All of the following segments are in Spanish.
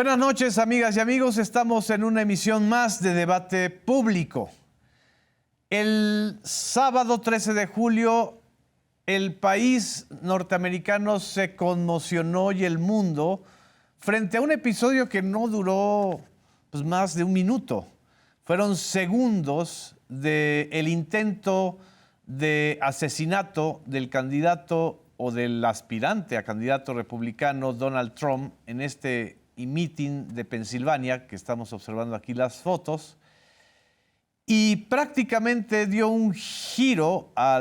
Buenas noches, amigas y amigos. Estamos en una emisión más de Debate Público. El sábado 13 de julio, el país norteamericano se conmocionó y el mundo frente a un episodio que no duró más de un minuto. Fueron segundos del intento de asesinato del candidato o del aspirante a candidato republicano Donald Trump en este meeting de Pensilvania, que estamos observando aquí las fotos, y prácticamente dio un giro a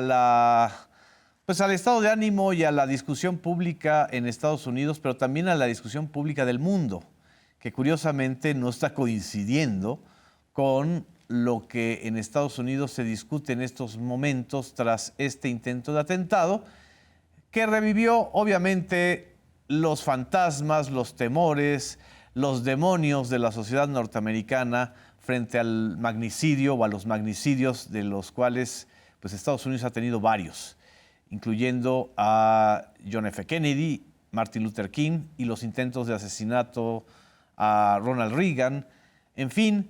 al estado de ánimo y a la discusión pública en Estados Unidos, pero también a la discusión pública del mundo, que curiosamente no está coincidiendo con lo que en Estados Unidos se discute en estos momentos tras este intento de atentado, que revivió obviamente los fantasmas, los temores, los demonios de la sociedad norteamericana frente al magnicidio o a los magnicidios de los cuales Estados Unidos ha tenido varios, incluyendo a John F. Kennedy, Martin Luther King y los intentos de asesinato a Ronald Reagan. En fin,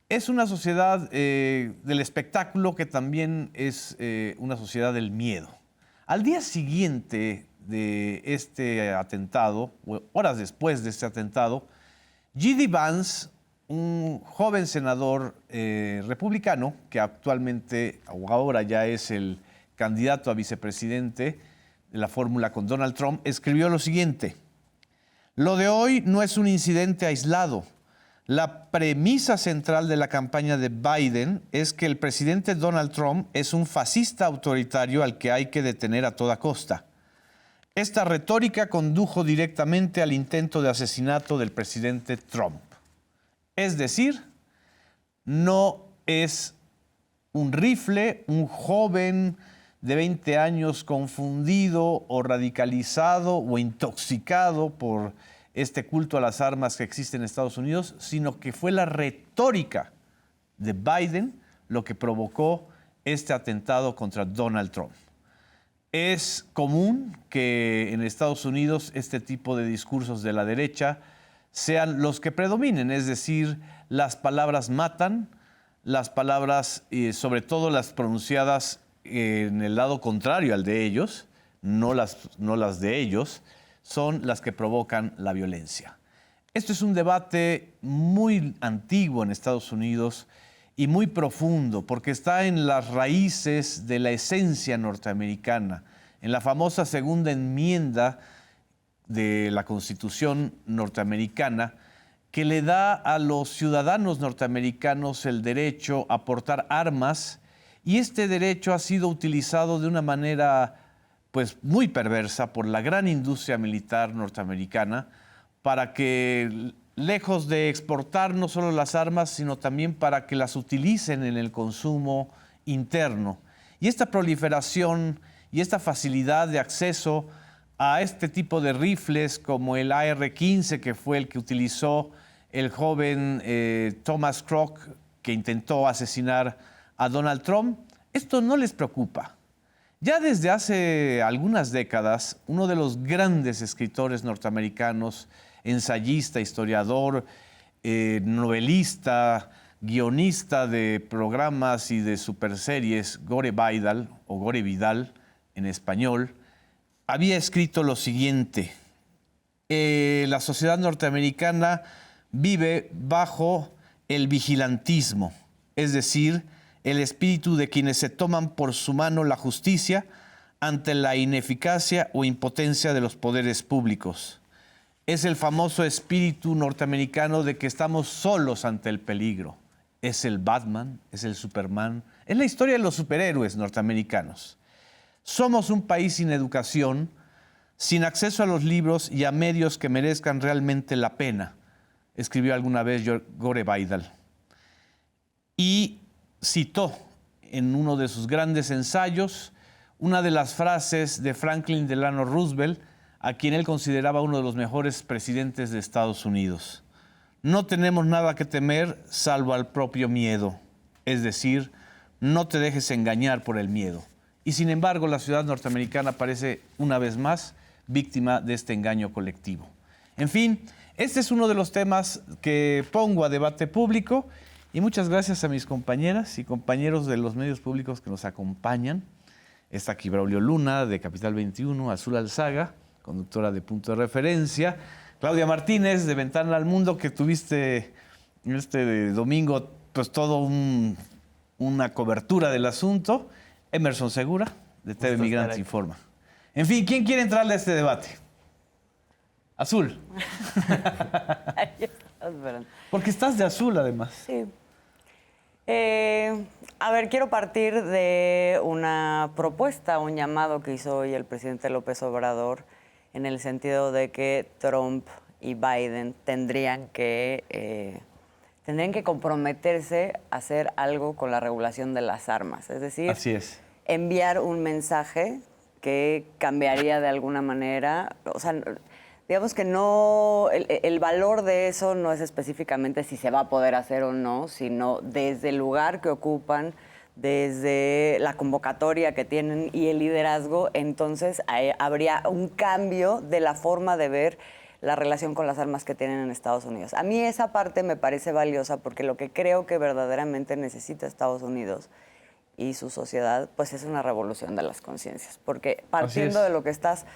es una sociedad del espectáculo que también es una sociedad del miedo. Al día siguiente de este atentado, o horas después de este atentado, J.D. Vance, un joven senador republicano que actualmente o ahora ya es el candidato a vicepresidente de la fórmula con Donald Trump, escribió lo siguiente: "Lo de hoy no es un incidente aislado. La premisa central de la campaña de Biden es que el presidente Donald Trump es un fascista autoritario al que hay que detener a toda costa. Esta retórica condujo directamente al intento de asesinato del presidente Trump. Es decir, no es un rifle, un joven de 20 años confundido o radicalizado o intoxicado por este culto a las armas que existe en Estados Unidos, sino que fue la retórica de Biden lo que provocó este atentado contra Donald Trump". Es común que en Estados Unidos este tipo de discursos de la derecha sean los que predominen, es decir, las palabras matan, las palabras, sobre todo las pronunciadas en el lado contrario al de ellos, no las de ellos, son las que provocan la violencia. Esto es un debate muy antiguo en Estados Unidos y muy profundo, porque está en las raíces de la esencia norteamericana, en la famosa segunda enmienda de la Constitución norteamericana, que le da a los ciudadanos norteamericanos el derecho a portar armas, y este derecho ha sido utilizado de una manera muy perversa por la gran industria militar norteamericana para que, lejos de exportar no solo las armas, sino también para que las utilicen en el consumo interno. Y esta proliferación y esta facilidad de acceso a este tipo de rifles como el AR-15, que fue el que utilizó el joven Thomas Crook, que intentó asesinar a Donald Trump, esto no les preocupa. Ya desde hace algunas décadas, uno de los grandes escritores norteamericanos, ensayista, historiador, novelista, guionista de programas y de superseries, Gore Vidal, o Gore Vidal en español, había escrito lo siguiente: la sociedad norteamericana vive bajo el vigilantismo, es decir, el espíritu de quienes se toman por su mano la justicia ante la ineficacia o impotencia de los poderes públicos. Es el famoso espíritu norteamericano de que estamos solos ante el peligro. Es el Batman, es el Superman, es la historia de los superhéroes norteamericanos. Somos un país sin educación, sin acceso a los libros y a medios que merezcan realmente la pena, escribió alguna vez Gore Vidal. Y citó en uno de sus grandes ensayos una de las frases de Franklin Delano Roosevelt, a quien él consideraba uno de los mejores presidentes de Estados Unidos: "No tenemos nada que temer salvo al propio miedo", es decir, no te dejes engañar por el miedo. Y sin embargo, la ciudad norteamericana parece una vez más víctima de este engaño colectivo. En fin, Este es uno de los temas que pongo a debate público y muchas gracias a mis compañeras y compañeros de los medios públicos que nos acompañan. Está aquí Braulio Luna, de Capital 21, Azul Alzaga, conductora de Punto de Referencia, Claudia Martínez, de Ventana al Mundo, que tuviste este domingo pues una cobertura del asunto, Emerson Segura, de TV Migrante Informa. En fin, ¿quién quiere entrarle a este debate? Azul. Porque estás de azul, además. Sí. A ver, quiero partir de una propuesta, un llamado que hizo hoy el presidente López Obrador en el sentido de que Trump y Biden tendrían que comprometerse a hacer algo con la regulación de las armas. Es decir, así es, enviar un mensaje que cambiaría de alguna manera, o sea, digamos que no, el valor de eso no es específicamente si se va a poder hacer o no, sino desde el lugar que ocupan, desde la convocatoria que tienen y el liderazgo, entonces habría un cambio de la forma de ver la relación con las armas que tienen en Estados Unidos. A mí esa parte me parece valiosa porque lo que creo que verdaderamente necesita Estados Unidos y su sociedad, pues es una revolución de las conciencias. Porque partiendo de lo que estás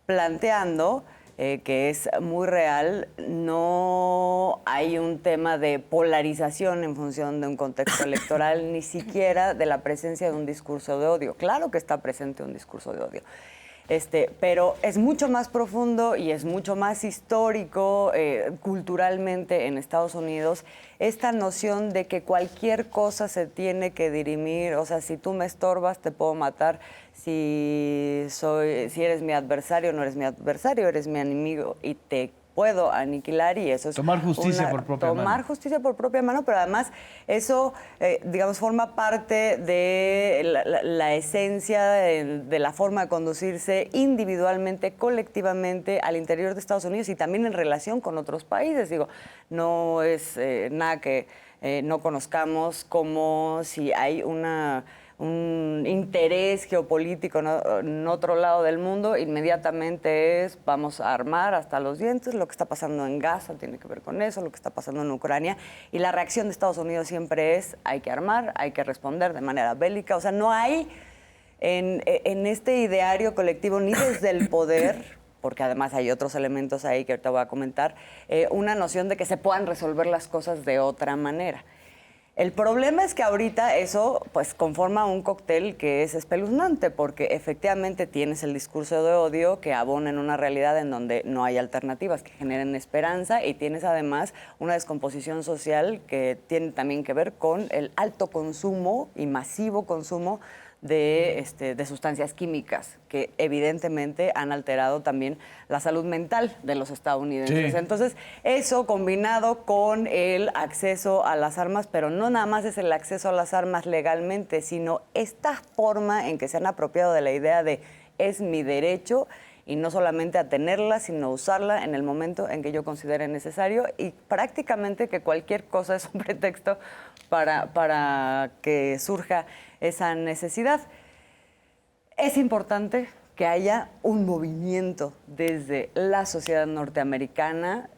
planteando, que es muy real, no hay un tema de polarización en función de un contexto electoral, ni siquiera de la presencia de un discurso de odio. Claro que está presente un discurso de odio. Pero es mucho más profundo y es mucho más histórico culturalmente en Estados Unidos esta noción de que cualquier cosa se tiene que dirimir, o sea, si tú me estorbas te puedo matar, si eres mi adversario, no eres mi adversario, eres mi enemigo y te puedo aniquilar, y eso es tomar justicia por propia mano. Tomar justicia por propia mano, pero además eso, digamos, forma parte de la esencia de la forma de conducirse individualmente, colectivamente al interior de Estados Unidos y también en relación con otros países. Digo, no es nada que no conozcamos, como si hay un interés geopolítico en otro lado del mundo, inmediatamente vamos a armar hasta los dientes. Lo que está pasando en Gaza tiene que ver con eso, lo que está pasando en Ucrania, y la reacción de Estados Unidos siempre es hay que armar, hay que responder de manera bélica. O sea, no hay en este ideario colectivo ni desde el poder, porque además hay otros elementos ahí que ahorita voy a comentar, una noción de que se puedan resolver las cosas de otra manera. El problema es que ahorita eso pues conforma un cóctel que es espeluznante, porque efectivamente tienes el discurso de odio que abona en una realidad en donde no hay alternativas que generen esperanza, y tienes además una descomposición social que tiene también que ver con el alto consumo y masivo consumo de sustancias químicas que evidentemente han alterado también la salud mental de los estadounidenses. Sí. Entonces, eso combinado con el acceso a las armas, pero no nada más es el acceso a las armas legalmente, sino esta forma en que se han apropiado de la idea de es mi derecho, y no solamente a tenerla, sino a usarla en el momento en que yo considere necesario, y prácticamente que cualquier cosa es un pretexto para que surja esa necesidad. Es importante que haya un movimiento desde la sociedad norteamericana,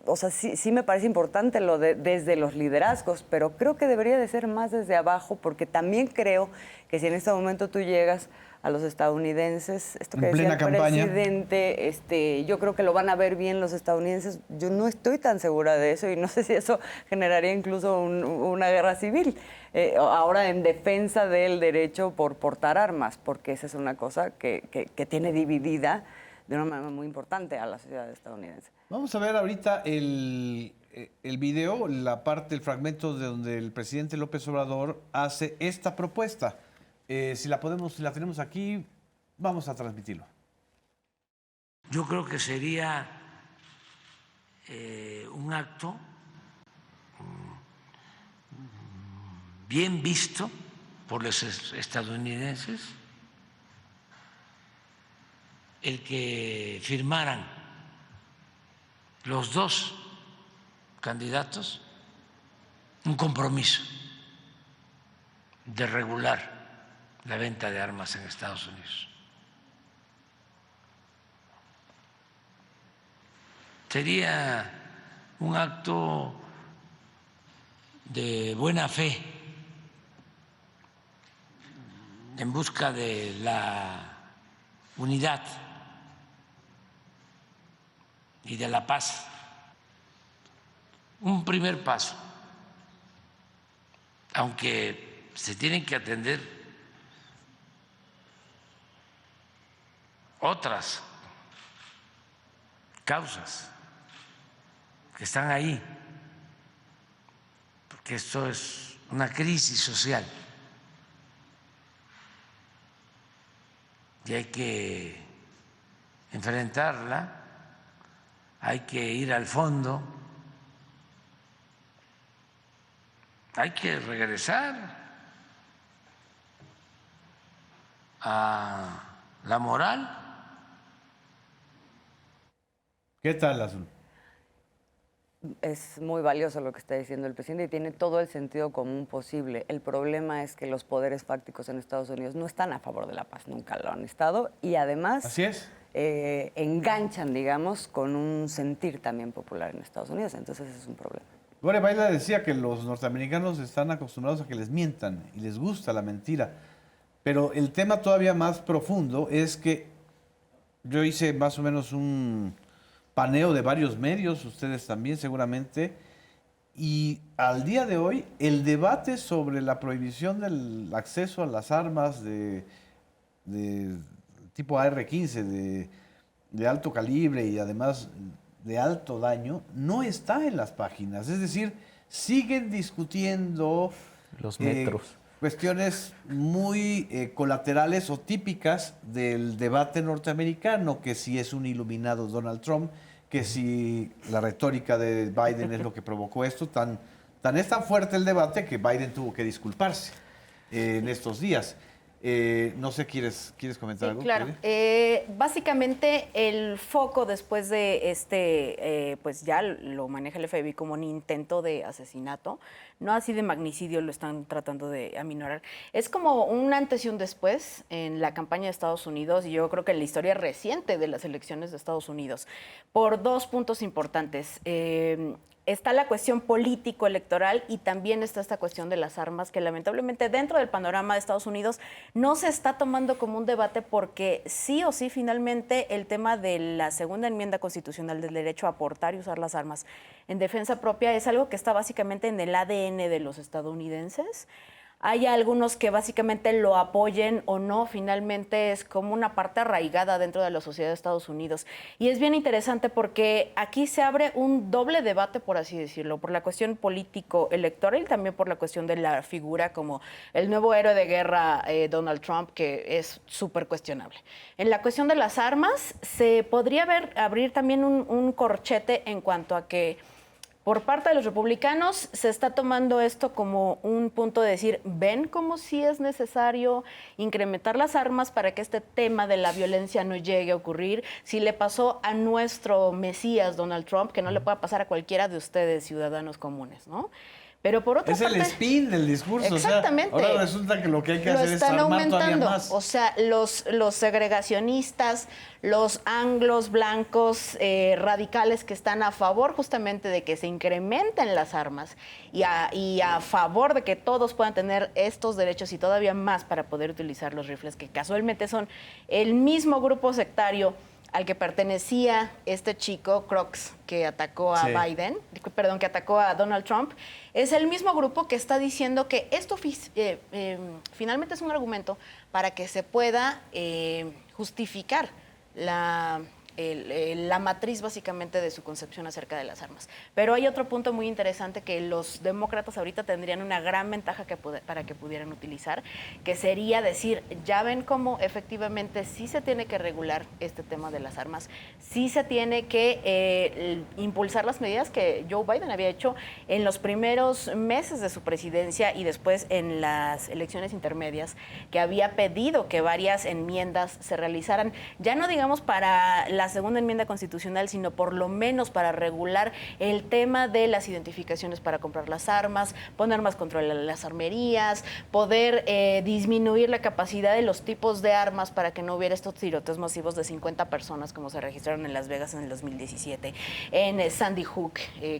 o sea, sí me parece importante desde los liderazgos, pero creo que debería de ser más desde abajo, porque también creo que si en este momento tú llegas a los estadounidenses, esto que decía el presidente, yo creo que lo van a ver bien los estadounidenses. Yo no estoy tan segura de eso y no sé si eso generaría incluso una guerra civil, ahora en defensa del derecho por portar armas, porque esa es una cosa que tiene dividida de una manera muy importante a la sociedad estadounidense. Vamos a ver ahorita el video, la parte, el fragmento de donde el presidente López Obrador hace esta propuesta. Si la tenemos aquí, vamos a transmitirlo. Yo creo que sería un acto bien visto por los estadounidenses el que firmaran los dos candidatos un compromiso de regular la venta de armas en Estados Unidos. sería un acto de buena fe en busca de la unidad y de la paz. Un primer paso, aunque se tienen que atender otras causas que están ahí, porque esto es una crisis social y hay que enfrentarla, hay que ir al fondo, hay que regresar a la moral. ¿Qué tal, Azul? Es muy valioso lo que está diciendo el presidente y tiene todo el sentido común posible. El problema es que los poderes fácticos en Estados Unidos no están a favor de la paz, nunca lo han estado, y además Así es. enganchan, digamos, con un sentir también popular en Estados Unidos. Entonces ese es un problema. Gore Baila decía que los norteamericanos están acostumbrados a que les mientan y les gusta la mentira. Pero el tema todavía más profundo es que yo hice más o menos un paneo de varios medios, ustedes también seguramente, y al día de hoy el debate sobre la prohibición del acceso a las armas de tipo AR-15, de alto calibre y además de alto daño, no está en las páginas. Es decir, siguen discutiendo Los metros. cuestiones muy colaterales o típicas del debate norteamericano, que si es un iluminado Donald Trump, que si la retórica de Biden es lo que provocó esto. Es tan fuerte el debate que Biden tuvo que disculparse en estos días. No sé, ¿quieres comentar algo? Claro. Básicamente el foco después de pues ya lo maneja el FBI como un intento de asesinato, no así de magnicidio, lo están tratando de aminorar. Es como un antes y un después en la campaña de Estados Unidos y yo creo que en la historia reciente de las elecciones de Estados Unidos, por dos puntos importantes. Está la cuestión político-electoral y también está esta cuestión de las armas que lamentablemente dentro del panorama de Estados Unidos no se está tomando como un debate porque sí o sí finalmente el tema de la segunda enmienda constitucional del derecho a portar y usar las armas en defensa propia es algo que está básicamente en el ADN de los estadounidenses. Hay algunos que básicamente lo apoyen o no, finalmente es como una parte arraigada dentro de la sociedad de Estados Unidos. Y es bien interesante porque aquí se abre un doble debate, por así decirlo, por la cuestión político-electoral y también por la cuestión de la figura como el nuevo héroe de guerra Donald Trump, que es súper cuestionable. En la cuestión de las armas, se podría abrir también un corchete en cuanto a que por parte de los republicanos se está tomando esto como un punto de decir, ven como si es necesario incrementar las armas para que este tema de la violencia no llegue a ocurrir. Si le pasó a nuestro Mesías Donald Trump, que no le pueda pasar a cualquiera de ustedes, ciudadanos comunes, ¿no? Pero por otra parte... Es el spin del discurso. Exactamente. O sea, ahora resulta que lo que hay que hacer es están armar aumentando. todavía más. O sea, los segregacionistas, los anglos blancos radicales que están a favor justamente de que se incrementen las armas y a favor de que todos puedan tener estos derechos y todavía más para poder utilizar los rifles, que casualmente son el mismo grupo sectario al que pertenecía este chico, Crooks, que atacó a Biden, perdón, que atacó a Donald Trump, es el mismo grupo que está diciendo que esto finalmente es un argumento para que se pueda justificar la matriz básicamente de su concepción acerca de las armas. Pero hay otro punto muy interesante que los demócratas ahorita tendrían una gran ventaja para que pudieran utilizar, que sería decir, ya ven cómo efectivamente sí se tiene que regular este tema de las armas, sí se tiene que impulsar las medidas que Joe Biden había hecho en los primeros meses de su presidencia y después en las elecciones intermedias, que había pedido que varias enmiendas se realizaran, ya no digamos para la la segunda enmienda constitucional, sino por lo menos para regular el tema de las identificaciones para comprar las armas, poner más control en las armerías, poder disminuir la capacidad de los tipos de armas para que no hubiera estos tiroteos masivos de 50 personas como se registraron en Las Vegas en el 2017, en Sandy Hook,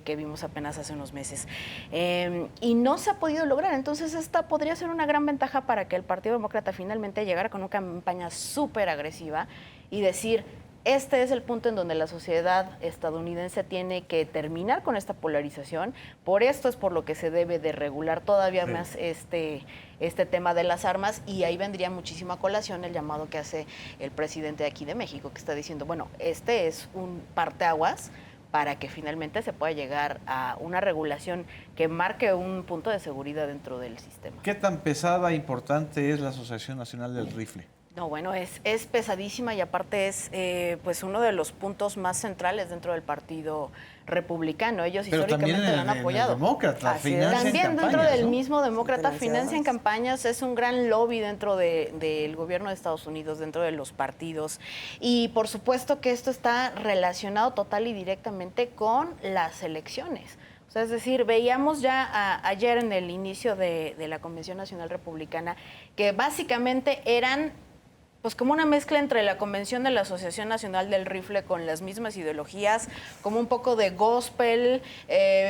que vimos apenas hace unos meses. Y no se ha podido lograr. Entonces esta podría ser una gran ventaja para que el Partido Demócrata finalmente llegara con una campaña súper agresiva y decir: este es el punto en donde la sociedad estadounidense tiene que terminar con esta polarización. Por esto es por lo que se debe de regular todavía más este tema de las armas, y ahí vendría muchísimo a colación el llamado que hace el presidente de aquí de México, que está diciendo, bueno, este es un parteaguas para que finalmente se pueda llegar a una regulación que marque un punto de seguridad dentro del sistema. ¿Qué tan pesada e importante es la Asociación Nacional del Rifle? No, bueno, es pesadísima y aparte es pues uno de los puntos más centrales dentro del Partido Republicano. Ellos Pero históricamente lo han apoyado. En el Demócrata, También dentro del mismo Demócrata Sí, financian campañas, es un gran lobby dentro del gobierno de Estados Unidos, dentro de los partidos. Y por supuesto que esto está relacionado total y directamente con las elecciones. O sea, es decir, veíamos ya ayer en el inicio de la Convención Nacional Republicana que básicamente eran pues como una mezcla entre la convención de la Asociación Nacional del Rifle con las mismas ideologías, como un poco de gospel,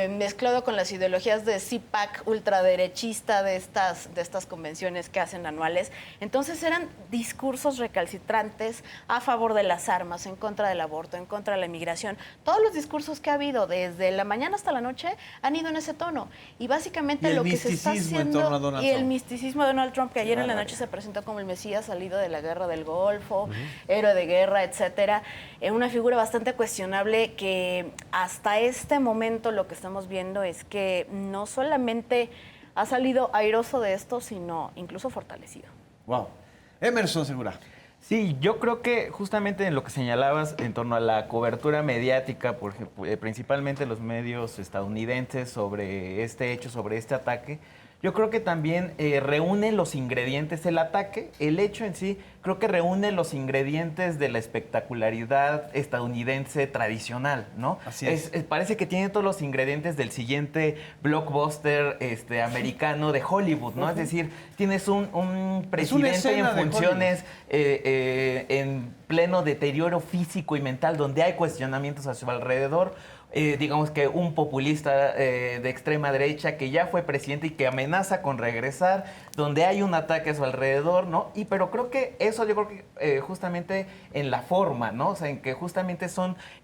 mezclado con las ideologías de CPAC ultraderechista de estas convenciones que hacen anuales. Entonces eran discursos recalcitrantes a favor de las armas, en contra del aborto, en contra de la inmigración. Todos los discursos que ha habido desde la mañana hasta la noche han ido en ese tono. Y básicamente lo que se está haciendo, y el misticismo de Donald Trump, que ayer en la noche se presentó como el Mesías salido de la guerra del Golfo, héroe de guerra, etcétera, una figura bastante cuestionable que hasta este momento lo que estamos viendo es que no solamente ha salido airoso de esto, sino incluso fortalecido. Wow. Emerson Segura. Sí, yo creo que justamente en lo que señalabas en torno a la cobertura mediática, por ejemplo, principalmente los medios estadounidenses sobre este hecho, sobre este ataque, yo creo que también reúne los ingredientes, el ataque, el hecho en sí, creo que reúne los ingredientes de la espectacularidad estadounidense tradicional, ¿no? Así es. Parece que tiene todos los ingredientes del siguiente blockbuster americano de Hollywood, ¿no? Es decir, tienes un presidente en funciones en pleno deterioro físico y mental, donde hay cuestionamientos a su alrededor. Digamos que un populista de extrema derecha que ya fue presidente y que amenaza con regresar, donde hay un ataque a su alrededor, ¿no? Pero creo que eso, yo creo que justamente en la forma, ¿no? O sea, en que justamente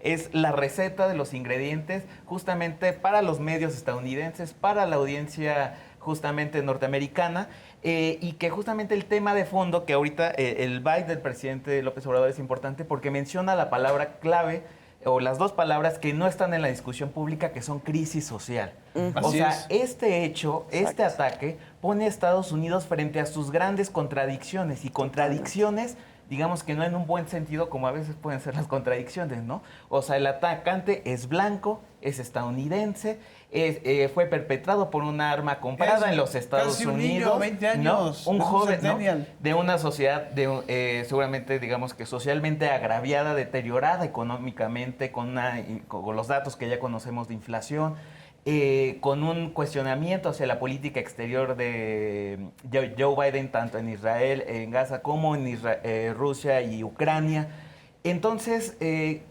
es la receta de los ingredientes justamente para los medios estadounidenses, para la audiencia justamente norteamericana, y que justamente el tema de fondo, que ahorita el bite del presidente López Obrador es importante porque menciona la palabra clave, o las dos palabras que no están en la discusión pública, que son crisis social. O sea, este hecho, este ataque, pone a Estados Unidos frente a sus grandes contradicciones, y contradicciones, digamos que no en un buen sentido, como a veces pueden ser las contradicciones, ¿no? O sea, el atacante es blanco, es estadounidense, fue perpetrado por un arma comprada en los Estados casi un Unidos. Niño, 20 años, ¿no? Un joven, ¿no? centennial. De una sociedad seguramente, digamos que socialmente agraviada, deteriorada económicamente, con los datos que ya conocemos de inflación, con un cuestionamiento hacia la política exterior de Joe Biden, tanto en Israel, en Gaza, como en Rusia y Ucrania. Entonces,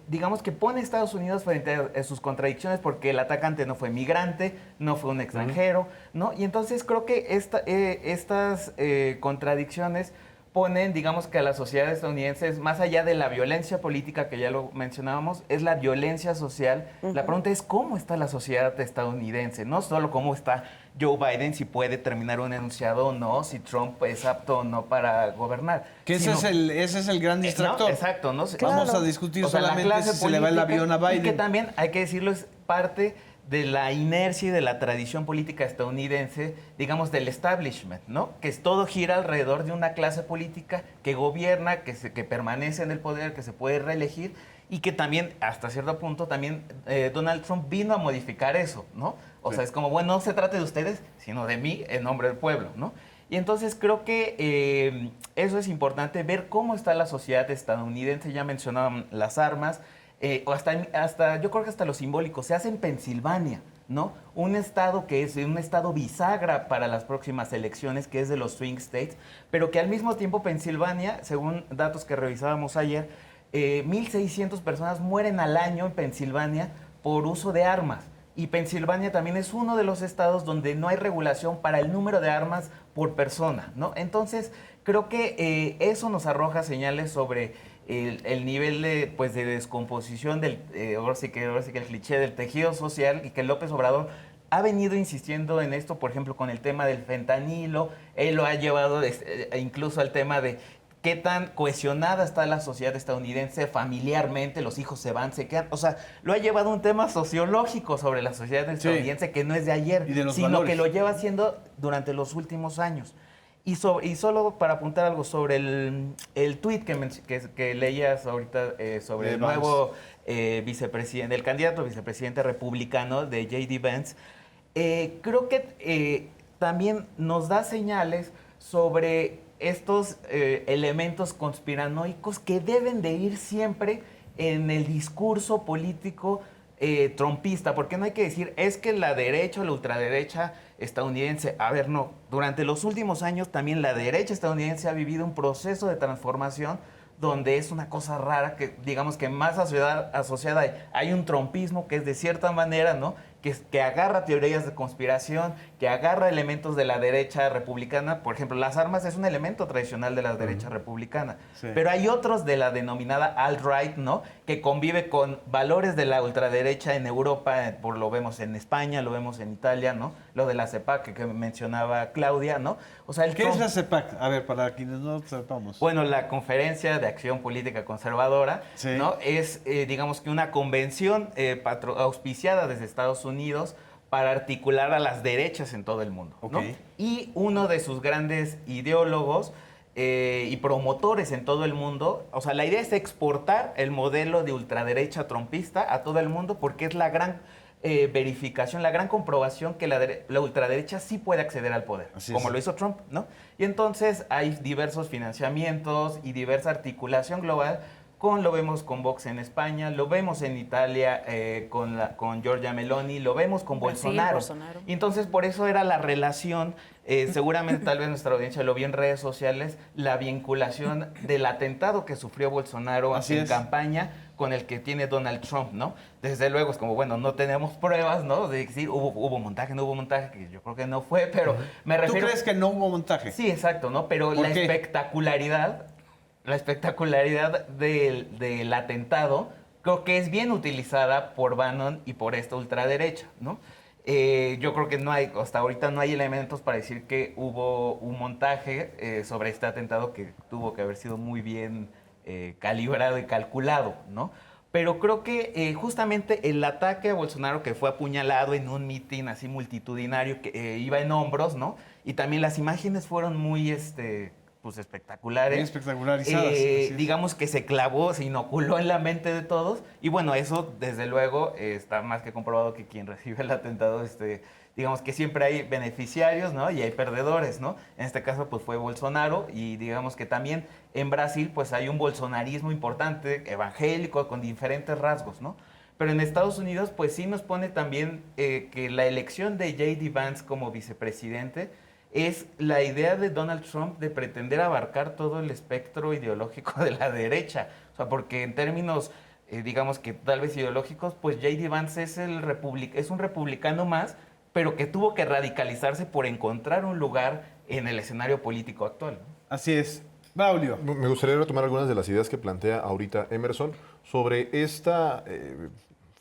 digamos que pone a Estados Unidos frente a sus contradicciones, porque el atacante no fue migrante, no fue un extranjero, ¿no? Y entonces creo que estas contradicciones ponen, digamos que a la sociedad estadounidense, más allá de la violencia política, que ya lo mencionábamos, es la violencia social. La pregunta es cómo está la sociedad estadounidense, no solo cómo está Joe Biden, si puede terminar un enunciado o no, si Trump es apto o no para gobernar. Que ese es el gran distractor. ¿no? Exacto, ¿no? Vamos a discutir solamente si se le va el avión a Biden. Y que también, hay que decirlo, es parte de la inercia y de la tradición política estadounidense, digamos, del establishment, ¿no? Que todo gira alrededor de una clase política que gobierna, que permanece en el poder, que se puede reelegir, y que también, hasta cierto punto, también Donald Trump vino a modificar eso, ¿no? O sea, es como, bueno, no se trata de ustedes, sino de mí, en nombre del pueblo, ¿no? Y entonces creo que eso es importante, ver cómo está la sociedad estadounidense. Ya mencionaban las armas, o hasta yo creo que hasta lo simbólico. Se hace en Pensilvania, ¿no? Un estado que es un estado bisagra para las próximas elecciones, que es de los swing states, pero que al mismo tiempo Pensilvania, según datos que revisábamos ayer, 1.600 personas mueren al año en Pensilvania por uso de armas. Y Pensilvania también es uno de los estados donde no hay regulación para el número de armas por persona, ¿no? Entonces, creo que eso nos arroja señales sobre el nivel de, pues, de descomposición del, ahora sí que el cliché del tejido social, y que López Obrador ha venido insistiendo en esto, por ejemplo, con el tema del fentanilo. Él lo ha llevado incluso al tema de qué tan cohesionada está la sociedad estadounidense familiarmente, los hijos se van, se quedan. O sea, lo ha llevado a un tema sociológico sobre la sociedad estadounidense que no es de ayer, sino valores, que lo lleva haciendo durante los últimos años. Y solo para apuntar algo sobre el tuit que leías ahorita sobre el nuevo vicepresidente, el candidato a vicepresidente republicano de J.D. Vance, creo que también nos da señales sobre estos elementos conspiranoicos que deben de ir siempre en el discurso político trumpista, porque no hay que decir, es que la derecha o la ultraderecha estadounidense, a ver, no, durante los últimos años también la derecha estadounidense ha vivido un proceso de transformación donde es una cosa rara que, digamos, que más asociada hay un trumpismo que es de cierta manera, ¿no?, que agarra teorías de conspiración, que agarra elementos de la derecha republicana. Por ejemplo, las armas es un elemento tradicional de la derecha republicana. Sí. Pero hay otros de la denominada alt-right, ¿no?, que convive con valores de la ultraderecha en Europa, lo vemos en España, lo vemos en Italia, ¿no? Lo de la CEPAC que mencionaba Claudia, ¿no? O sea, ¿Qué es la CEPAC? A ver, para quienes no sepamos. Bueno, la Conferencia de Acción Política Conservadora, sí, ¿no? Es, digamos que una convención auspiciada desde Estados Unidos para articular a las derechas en todo el mundo, ¿no? Okay. Y uno de sus grandes ideólogos y promotores en todo el mundo, o sea, la idea es exportar el modelo de ultraderecha trumpista a todo el mundo, porque es la gran verificación, la gran comprobación que la ultraderecha sí puede acceder al poder, como lo hizo Trump, ¿no? Y entonces hay diversos financiamientos y diversa articulación global. Lo vemos con Vox en España, lo vemos en Italia con Giorgia Meloni, lo vemos con Bolsonaro. Y entonces por eso era la relación, seguramente tal vez nuestra audiencia lo vio en redes sociales, la vinculación del atentado que sufrió Bolsonaro en campaña con el que tiene Donald Trump, ¿no? Desde luego es como, bueno, no tenemos pruebas, ¿no?, de decir hubo montaje, no hubo montaje, que yo creo que no fue, pero me refiero... ¿Tú crees que no hubo montaje? Sí, exacto, ¿no? Pero la espectacularidad del atentado creo que es bien utilizada por Bannon y por esta ultraderecha, ¿no? Yo creo que hasta ahorita no hay elementos para decir que hubo un montaje sobre este atentado, que tuvo que haber sido muy bien calibrado y calculado, ¿no? Pero creo que justamente el ataque a Bolsonaro, que fue apuñalado en un mitin así multitudinario que iba en hombros, ¿no? Y también las imágenes fueron muy pues espectaculares. Muy espectacularizadas. Digamos que se clavó, se inoculó en la mente de todos. Y bueno, eso desde luego está más que comprobado que quien recibe el atentado, digamos que siempre hay beneficiarios, ¿no?, y hay perdedores, ¿no? En este caso pues fue Bolsonaro, y digamos que también en Brasil pues hay un bolsonarismo importante, evangélico, con diferentes rasgos, ¿no? Pero en Estados Unidos pues sí nos pone también que la elección de J.D. Vance como vicepresidente es la idea de Donald Trump de pretender abarcar todo el espectro ideológico de la derecha. O sea, porque en términos, digamos que tal vez ideológicos, pues J.D. Vance es un republicano más, pero que tuvo que radicalizarse por encontrar un lugar en el escenario político actual, ¿no? Así es. Braulio. Me gustaría retomar algunas de las ideas que plantea ahorita Emerson sobre esta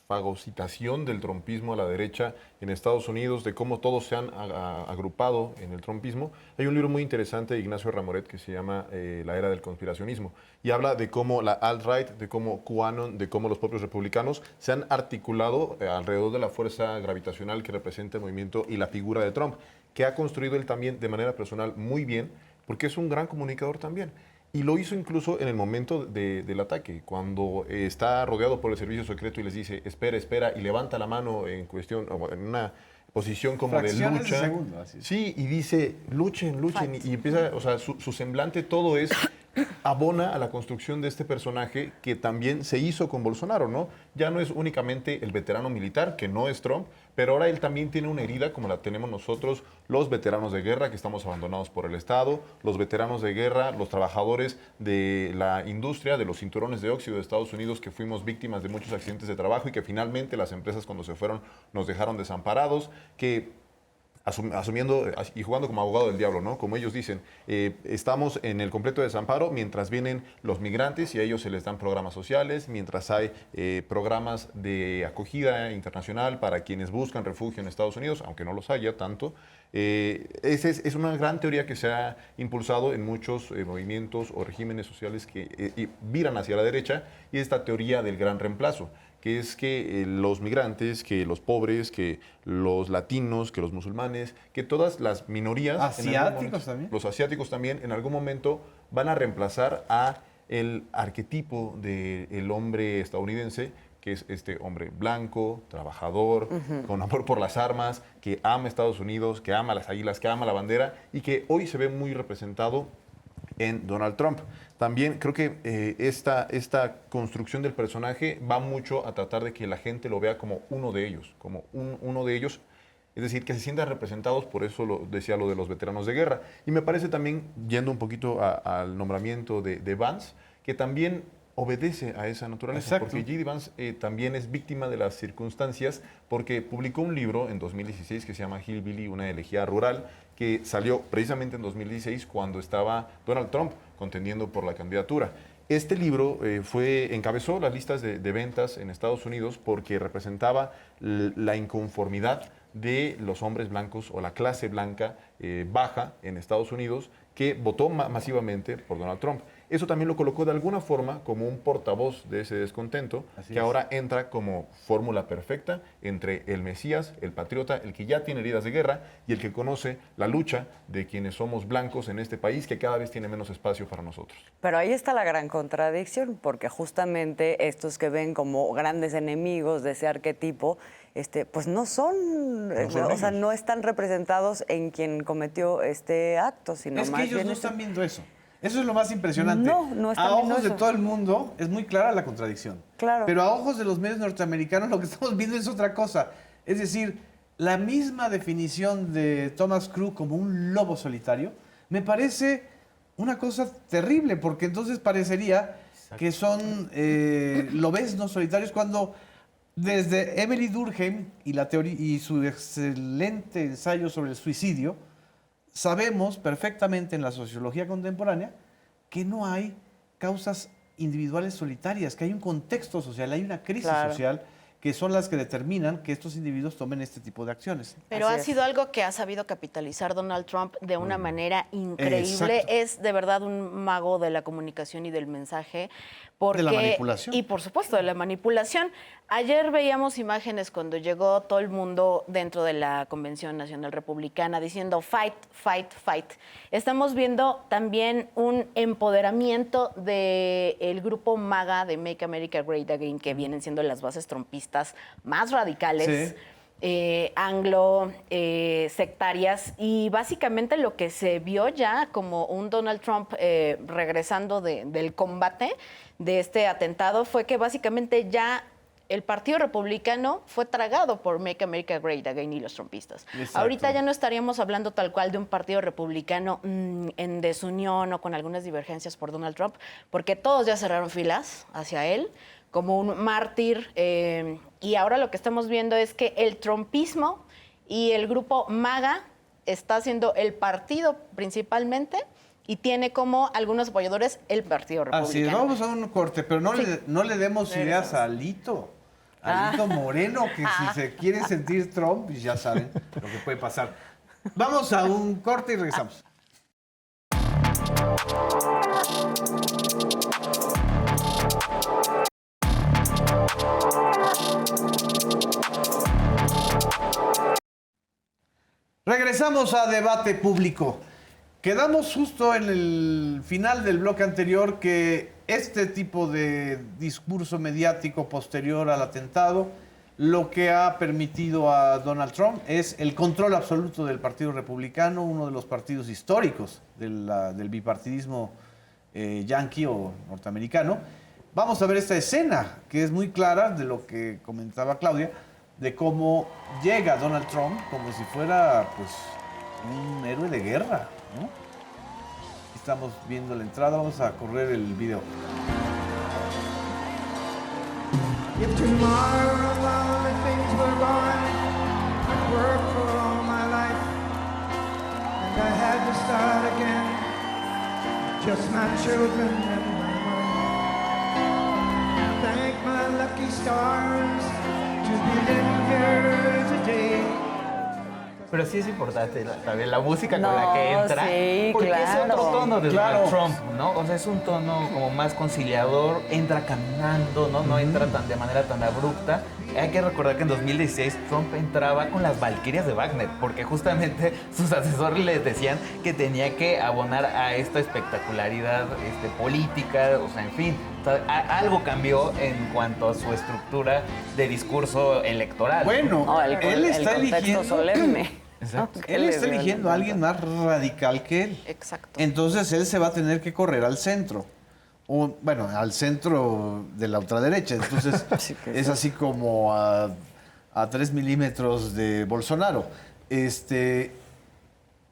fagocitación del trumpismo a la derecha en Estados Unidos, de cómo todos se han agrupado en el trumpismo. Hay un libro muy interesante de Ignacio Ramoret que se llama La era del conspiracionismo, y habla de cómo la alt-right, de cómo QAnon, de cómo los propios republicanos se han articulado alrededor de la fuerza gravitacional que representa el movimiento y la figura de Trump, que ha construido él también de manera personal muy bien, porque es un gran comunicador también. Y lo hizo incluso en el momento del ataque, cuando está rodeado por el servicio secreto y les dice, espera, y levanta la mano en cuestión, en una posición como de Fracciones de lucha. segundo, así es. Sí, y dice, luchen, y empieza, o sea, su semblante, todo es abona a la construcción de este personaje que también se hizo con Bolsonaro, ¿no? Ya no es únicamente el veterano militar, que no es Trump, pero ahora él también tiene una herida como la tenemos nosotros, los veteranos de guerra que estamos abandonados por el Estado, los veteranos de guerra, los trabajadores de la industria, de los cinturones de óxido de Estados Unidos que fuimos víctimas de muchos accidentes de trabajo y que finalmente las empresas cuando se fueron nos dejaron desamparados, que asumiendo y jugando como abogado del diablo, ¿no? Como ellos dicen, estamos en el completo desamparo mientras vienen los migrantes y a ellos se les dan programas sociales, mientras hay programas de acogida internacional para quienes buscan refugio en Estados Unidos, aunque no los haya tanto. Esa es una gran teoría que se ha impulsado en muchos movimientos o regímenes sociales que viran hacia la derecha, y esta teoría del gran reemplazo, que es que los migrantes, que los pobres, que los latinos, que los musulmanes, que todas las minorías... Asiáticos también. Los asiáticos también en algún momento van a reemplazar a el arquetipo del hombre estadounidense, que es este hombre blanco, trabajador, con amor por las armas, que ama Estados Unidos, que ama las águilas, que ama la bandera, y que hoy se ve muy representado en Donald Trump. También creo que esta construcción del personaje va mucho a tratar de que la gente lo vea como uno de ellos, uno de ellos, es decir, que se sientan representados, por eso decía lo de los veteranos de guerra. Y me parece también, yendo un poquito al nombramiento de Vance, que también obedece a esa naturaleza. Exacto. Porque J.D. Vance también es víctima de las circunstancias, porque publicó un libro en 2016 que se llama Hillbilly, una elegía rural, que salió precisamente en 2016 cuando estaba Donald Trump contendiendo por la candidatura. Este libro encabezó las listas de ventas en Estados Unidos porque representaba la inconformidad de los hombres blancos o la clase blanca baja en Estados Unidos que votó masivamente por Donald Trump. Eso también lo colocó de alguna forma como un portavoz de ese descontento, Así que es. ahora entra como fórmula perfecta entre el Mesías, el patriota, el que ya tiene heridas de guerra y el que conoce la lucha de quienes somos blancos en este país que cada vez tiene menos espacio para nosotros. Pero ahí está la gran contradicción, porque justamente estos que ven como grandes enemigos de ese arquetipo, pues no son, o sea, no están representados en quien cometió este acto, sino Es que más ellos bien no están viendo eso. Eso es lo más impresionante. No están a viendo ojos de eso. todo el mundo es muy clara la contradicción. Claro. Pero a ojos de los medios norteamericanos lo que estamos viendo es otra cosa. Es decir, la misma definición de Thomas Crew como un lobo solitario me parece una cosa terrible, porque entonces parecería que son lobeznos solitarios cuando desde Emily Durkheim y la teoría y su excelente ensayo sobre el suicidio, sabemos perfectamente en la sociología contemporánea que no hay causas individuales solitarias, que hay un contexto social, hay una crisis Claro. social que son las que determinan que estos individuos tomen este tipo de acciones. Pero Así ha es. sido algo que ha sabido capitalizar Donald Trump de una manera increíble. Exacto. Es de verdad un mago de la comunicación y del mensaje. Porque, De la manipulación. Y por supuesto, de la manipulación. Ayer veíamos imágenes cuando llegó todo el mundo dentro de la Convención Nacional Republicana diciendo fight, fight, fight. Estamos viendo también un empoderamiento del grupo MAGA de Make America Great Again, que vienen siendo las bases trumpistas más radicales. Sí. Anglo, sectarias, y básicamente lo que se vio ya como un Donald Trump regresando del combate de este atentado fue que básicamente ya el Partido Republicano fue tragado por Make America Great Again y los trumpistas. Exacto. Ahorita ya no estaríamos hablando tal cual de un Partido Republicano en desunión o con algunas divergencias por Donald Trump, porque todos ya cerraron filas hacia él como un mártir, y ahora lo que estamos viendo es que el trumpismo y el grupo MAGA está haciendo el partido principalmente y tiene como algunos apoyadores el Partido Republicano. Así es, vamos a un corte, pero no, no le demos ideas a Alito. Alito Moreno, que si se quiere sentir Trump, pues ya saben lo que puede pasar. Vamos a un corte y regresamos. Regresamos a Debate Público. Quedamos justo en el final del bloque anterior que este tipo de discurso mediático posterior al atentado lo que ha permitido a Donald Trump es el control absoluto del Partido Republicano, uno de los partidos históricos del bipartidismo yanqui o norteamericano. Vamos a ver esta escena, que es muy clara de lo que comentaba Claudia, de cómo llega Donald Trump como si fuera pues, un héroe de guerra, ¿no? Estamos viendo la entrada, vamos a correr el video. If tomorrow all the things were gone, I'd work for all my life, and I had to start again, just my children and my wife. Thank my lucky stars to be living here today. Pero sí es importante también la música con No, la que entra. sí, porque es claro. otro tono de Claro. Donald Trump, ¿no? O sea, es un tono como más conciliador, entra caminando, ¿no? No entra de manera tan abrupta. Hay que recordar que en 2016 Trump entraba con las Valquirias de Wagner, porque justamente sus asesores le decían que tenía que abonar a esta espectacularidad política, o sea, en fin. O sea, algo cambió en cuanto a su estructura de discurso electoral. Bueno, No, él está contexto eligiendo... solemne. Exacto. ¿Qué Él le está dio? eligiendo a alguien más radical que él. Exacto. Entonces él se va a tener que correr al centro. O, bueno, al centro de la ultraderecha. Entonces Sí que es sí. así como a 3 milímetros de Bolsonaro.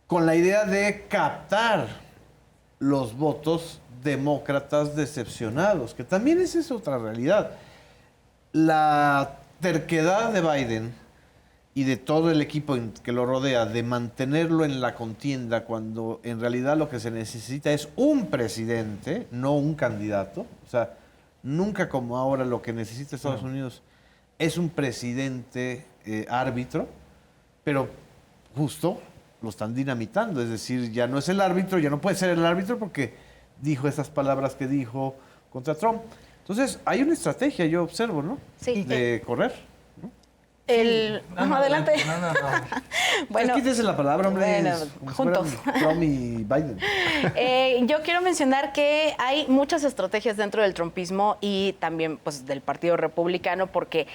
Con la idea de captar los votos demócratas decepcionados, que también esa es otra realidad. La terquedad de Biden y de todo el equipo que lo rodea de mantenerlo en la contienda cuando en realidad lo que se necesita es un presidente, no un candidato. O sea, nunca como ahora lo que necesita Estados Unidos es un presidente árbitro, pero justo lo están dinamitando. Es decir, ya no es el árbitro, ya no puede ser el árbitro porque dijo esas palabras que dijo contra Trump. Entonces, hay una estrategia, yo observo, ¿no? Sí. De correr. Adelante. No. Bueno, Quítese la palabra, hombre. bueno, como si juntos. fueran Trump y Biden. Yo quiero mencionar que hay muchas estrategias dentro del trumpismo y también pues, del Partido Republicano, porque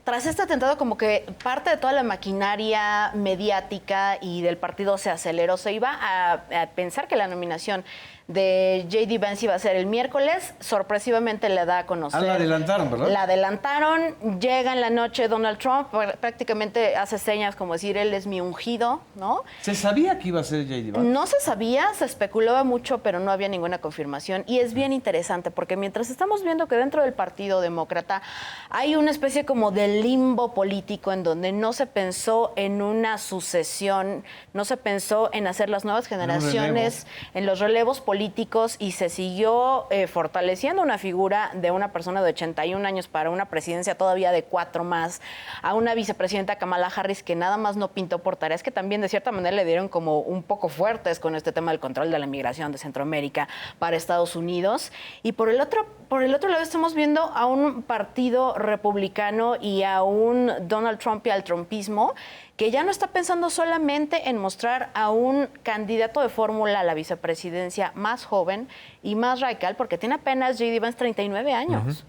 tras este atentado como que parte de toda la maquinaria mediática y del partido se aceleró, se iba a pensar que la nominación de J.D. Vance iba a ser el miércoles, sorpresivamente le da a conocer. La adelantaron, ¿verdad? La adelantaron, llega en la noche Donald Trump, prácticamente hace señas como decir, él es mi ungido, ¿no? ¿Se sabía que iba a ser J.D. Vance? No se sabía, se especulaba mucho, pero no había ninguna confirmación. Y es bien interesante, porque mientras estamos viendo que dentro del Partido Demócrata hay una especie como de limbo político en donde no se pensó en una sucesión, no se pensó en hacer las nuevas generaciones, en los relevos políticos, y se siguió fortaleciendo una figura de una persona de 81 años para una presidencia todavía de 4 más, a una vicepresidenta Kamala Harris que nada más no pintó por tareas que también de cierta manera le dieron como un poco fuertes con este tema del control de la migración de Centroamérica para Estados Unidos. Y por el otro lado estamos viendo a un partido republicano y a un Donald Trump y al trumpismo que ya no está pensando solamente en mostrar a un candidato de fórmula a la vicepresidencia más joven y más radical, porque tiene apenas J.D. Vance 39 años.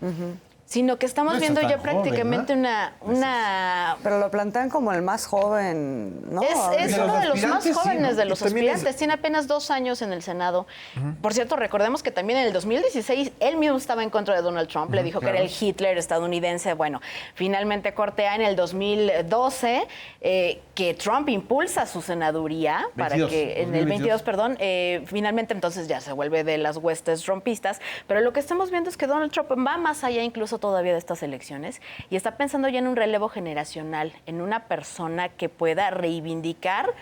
Sino que estamos No está viendo tan ya joven, prácticamente una Pero lo plantean como el más joven, ¿no? es De uno los de los más aspirantes, sí, jóvenes ¿no? de los Y también aspirantes. Tiene apenas 2 años en el Senado. Por cierto, recordemos que también en el 2016 él mismo estaba en contra de Donald Trump. Le dijo que era el Hitler estadounidense. Bueno, finalmente cortea en el 2012 que Trump impulsa su senaduría para 22, que en el 22, perdón, finalmente entonces ya se vuelve de las huestes trumpistas. Pero lo que estamos viendo es que Donald Trump va más allá incluso todavía de estas elecciones y está pensando ya en un relevo generacional, en una persona que pueda reivindicar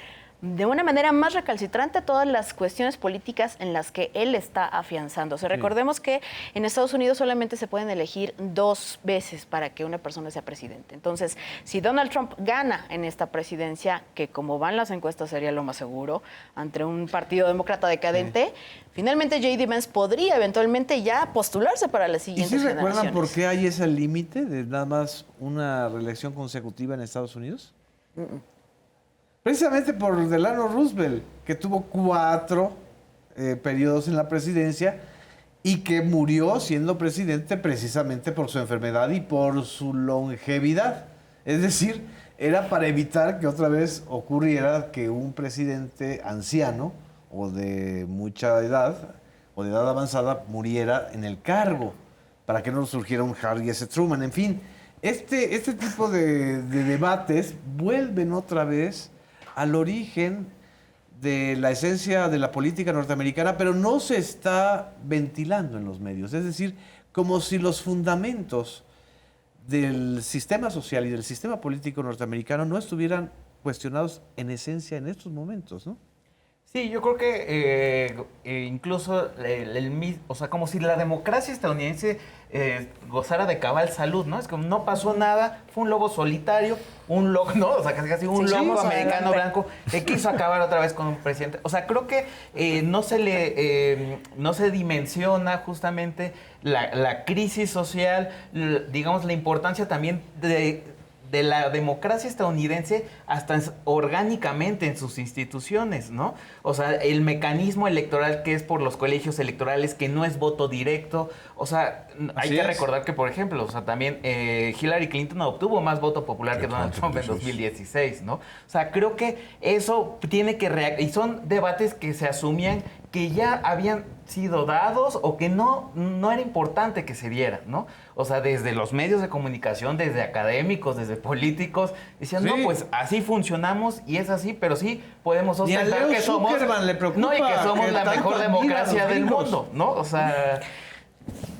de una manera más recalcitrante todas las cuestiones políticas en las que él está afianzándose. Recordemos que en Estados Unidos solamente se pueden elegir 2 veces para que una persona sea presidente. Entonces, si Donald Trump gana en esta presidencia, que como van las encuestas sería lo más seguro, ante un partido demócrata decadente, finalmente J.D. Vance podría eventualmente ya postularse para las ¿Y siguientes si recuerdan generaciones. por qué hay ese límite de nada más una reelección consecutiva en Estados Unidos? Precisamente por Delano Roosevelt, que tuvo 4 periodos en la presidencia y que murió siendo presidente precisamente por su enfermedad y por su longevidad. Es decir, era para evitar que otra vez ocurriera que un presidente anciano o de mucha edad o de edad avanzada muriera en el cargo, para que no surgiera un Harry S. Truman. En fin, este tipo de debates vuelven otra vez al origen de la esencia de la política norteamericana, pero no se está ventilando en los medios. Es decir, como si los fundamentos del sistema social y del sistema político norteamericano no estuvieran cuestionados en esencia en estos momentos, ¿no? Sí, yo creo que incluso o sea, como si la democracia estadounidense gozara de cabal salud, ¿no? Es como no pasó nada, fue un lobo solitario, un loco, ¿no? O sea, casi un Sí, loco sí, americano adelante. blanco que quiso acabar otra vez con un presidente. O sea, creo que no se dimensiona justamente la crisis social, digamos, la importancia también de la democracia estadounidense hasta orgánicamente en sus instituciones, ¿no? O sea, el mecanismo electoral que es por los colegios electorales, que no es voto directo. O sea, hay que recordar que, por ejemplo, o sea, también Hillary Clinton obtuvo más voto popular que Donald Trump en 2016, ¿no? O sea, creo que eso tiene que y son debates que se asumían que ya habían sido dados o que no era importante que se dieran, ¿no? O sea, desde los medios de comunicación, desde académicos, desde políticos, decían, Sí. no, pues así funcionamos y es así, pero sí podemos Ni a ostentar Leo que somos, Zuckerman le preocupa no, y que somos que la tanto mejor admira a democracia los del gringos. mundo, ¿no? O sea,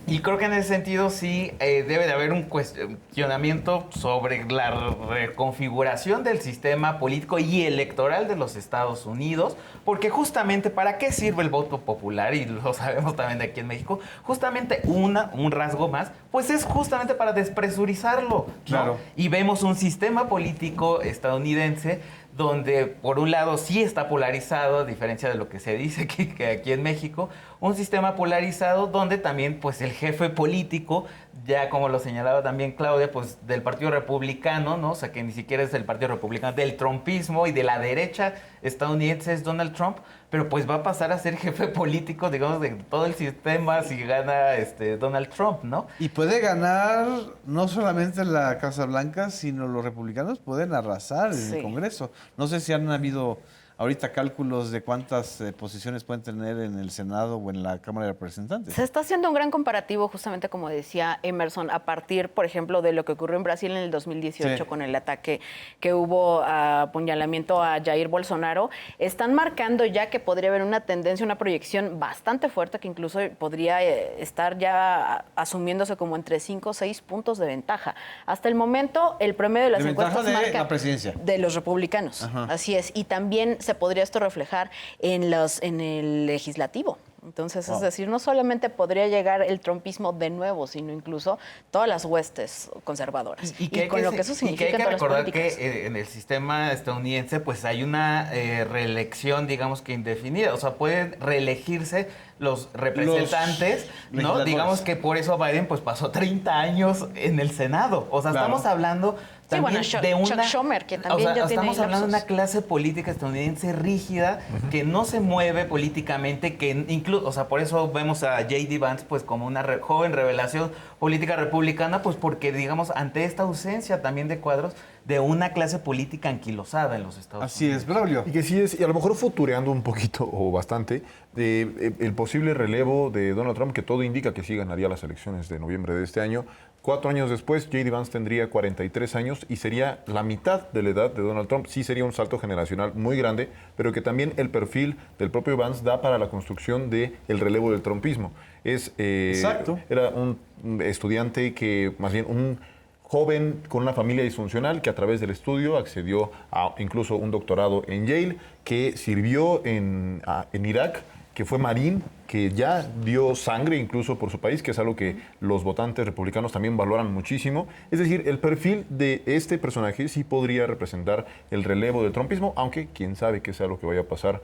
y creo que en ese sentido sí debe de haber un cuestionamiento sobre la reconfiguración del sistema político y electoral de los Estados Unidos, porque justamente ¿para qué sirve el voto popular? Y lo sabemos también de aquí en México, justamente un rasgo más, pues es justamente para despresurizarlo, ¿no? Claro. Y vemos un sistema político estadounidense donde por un lado sí está polarizado, a diferencia de lo que se dice que aquí en México, un sistema polarizado donde también pues el jefe político, ya como lo señalaba también Claudia, pues del Partido Republicano, ¿no? O sea, que ni siquiera es del Partido Republicano, del trumpismo y de la derecha estadounidense es Donald Trump, pero pues va a pasar a ser jefe político, digamos, de todo el sistema si gana Donald Trump, ¿no? Y puede ganar no solamente la Casa Blanca, sino los republicanos pueden arrasar en Sí. el Congreso. No sé si han habido ahorita cálculos de cuántas posiciones pueden tener en el Senado o en la Cámara de Representantes. Se está haciendo un gran comparativo, justamente como decía Emerson, a partir, por ejemplo, de lo que ocurrió en Brasil en el 2018 Sí. con el ataque que hubo a apuñalamiento a Jair Bolsonaro. Están marcando ya que podría haber una tendencia, una proyección bastante fuerte que incluso podría estar ya asumiéndose como entre 5 o 6 puntos de ventaja. Hasta el momento, el promedio de las De ventaja encuestas de marca la presidencia. de los republicanos. Ajá. Así es. Y también se podría esto reflejar en el legislativo. Entonces, es decir, no solamente podría llegar el trumpismo de nuevo, sino incluso todas las huestes conservadoras. Y con lo que eso significa hay en que todas las recordar políticas. que en el sistema estadounidense pues hay una reelección, digamos que indefinida. O sea, pueden reelegirse los representantes, ¿no? legisladores. Digamos que por eso Biden pues pasó 30 años en el Senado. O sea, Claro. estamos hablando Sí, también bueno, de Chuck una... Schumer, que o también sea, ya tiene estamos hablando de lapsos. una clase política estadounidense rígida que no se mueve políticamente, que incluso, o sea, por eso vemos a J.D. Vance pues como una joven revelación política republicana, pues porque digamos ante esta ausencia también de cuadros de una clase política anquilosada en los Estados Así Unidos. es, Braulio. Y que sí es, y a lo mejor futureando un poquito o bastante, el posible relevo de Donald Trump, que todo indica que sí ganaría las elecciones de noviembre de este año. 4 años después, J.D. Vance tendría 43 años y sería la mitad de la edad de Donald Trump. Sí sería un salto generacional muy grande, pero que también el perfil del propio Vance da para la construcción del relevo del trumpismo. Exacto. Era un estudiante que, más bien, un joven con una familia disfuncional que a través del estudio accedió a incluso un doctorado en Yale, que sirvió en Irak, que fue marín, que ya dio sangre incluso por su país, que es algo que los votantes republicanos también valoran muchísimo. Es decir, el perfil de este personaje sí podría representar el relevo del trumpismo, aunque quién sabe qué sea lo que vaya a pasar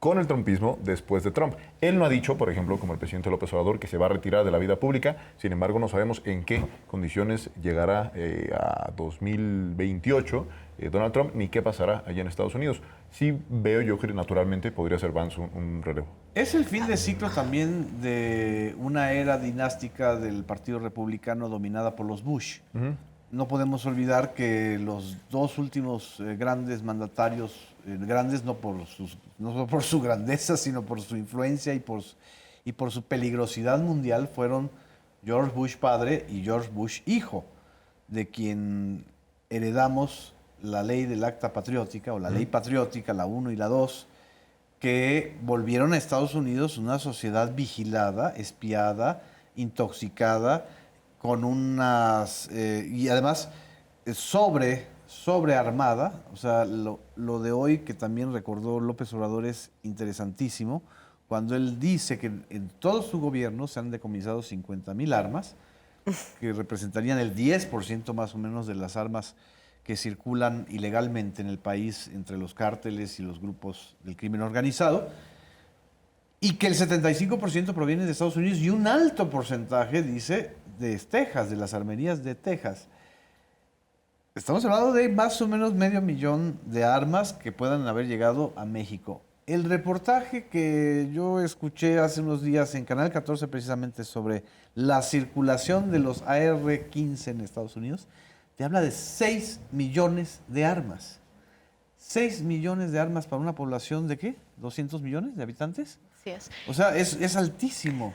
con el trumpismo después de Trump. Él no ha dicho, por ejemplo, como el presidente López Obrador, que se va a retirar de la vida pública. Sin embargo, no sabemos en qué condiciones llegará a 2028 Donald Trump, ni qué pasará allá en Estados Unidos. Sí veo yo que naturalmente podría ser Vance un relevo. Es el fin de ciclo también de una era dinástica del Partido Republicano dominada por los Bush. No podemos olvidar que los dos últimos grandes mandatarios, grandes no solo por su grandeza, sino por su influencia y por su peligrosidad mundial, fueron George Bush padre y George Bush hijo, de quien heredamos la ley del Acta Patriótica, o la ley patriótica, la 1 y la 2, que volvieron a Estados Unidos una sociedad vigilada, espiada, intoxicada, con unas... y además sobrearmada. O sea, lo de hoy que también recordó López Obrador es interesantísimo, cuando él dice que en todo su gobierno se han decomisado 50,000 armas, que representarían el 10% más o menos de las armas que circulan ilegalmente en el país entre los cárteles y los grupos del crimen organizado, y que el 75% proviene de Estados Unidos y un alto porcentaje, dice, de Texas, de las armerías de Texas. Estamos hablando de más o menos 500,000 de armas que puedan haber llegado a México. El reportaje que yo escuché hace unos días en Canal 14 precisamente sobre la circulación de los AR-15 en Estados Unidos, te habla de 6 millones de armas. 6 millones de armas para una población de ¿qué? ¿200 millones de habitantes? Así es. O sea, es altísimo.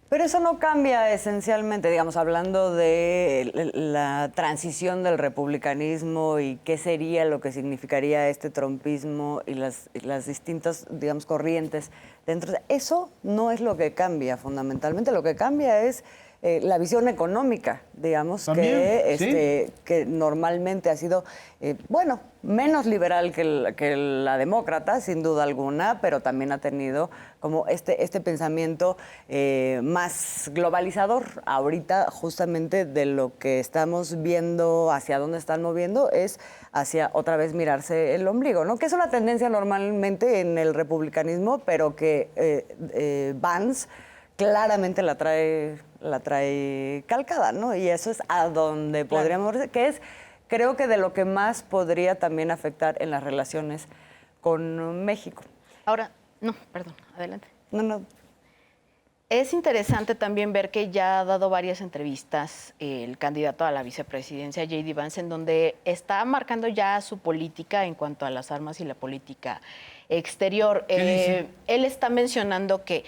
Pero eso no cambia esencialmente, digamos, hablando de la transición del republicanismo y qué sería lo que significaría este trumpismo y las distintas, digamos, corrientes dentro. Eso no es lo que cambia fundamentalmente. Lo que cambia es la visión económica, digamos, También, que normalmente ha sido, bueno, menos liberal que la demócrata, sin duda alguna, pero también ha tenido como este pensamiento más globalizador. Ahorita, justamente, de lo que estamos viendo, hacia dónde están moviendo, es hacia otra vez mirarse el ombligo, ¿no? Que es una tendencia normalmente en el republicanismo, pero que Vance claramente la trae calcada, ¿no? Y eso es a donde podríamos, que es, creo que de lo que más podría también afectar en las relaciones con México. Ahora, no, perdón, adelante. No. Es interesante también ver que ya ha dado varias entrevistas el candidato a la vicepresidencia, J.D. Vance, en donde está marcando ya su política en cuanto a las armas y la política exterior. Él está mencionando que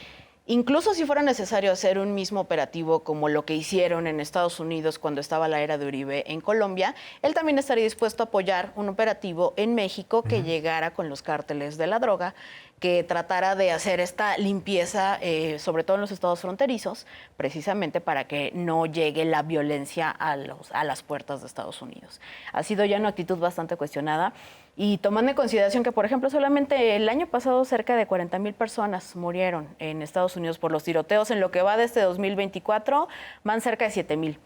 incluso si fuera necesario hacer un mismo operativo como lo que hicieron en Estados Unidos cuando estaba la era de Uribe en Colombia, él también estaría dispuesto a apoyar un operativo en México que llegara con los cárteles de la droga, que tratara de hacer esta limpieza, sobre todo en los estados fronterizos, precisamente para que no llegue la violencia a las puertas de Estados Unidos. Ha sido ya una actitud bastante cuestionada. Y tomando en consideración que, por ejemplo, solamente el año pasado cerca de 40,000 personas murieron en Estados Unidos por los tiroteos, en lo que va de este 2024 van cerca de 7,000.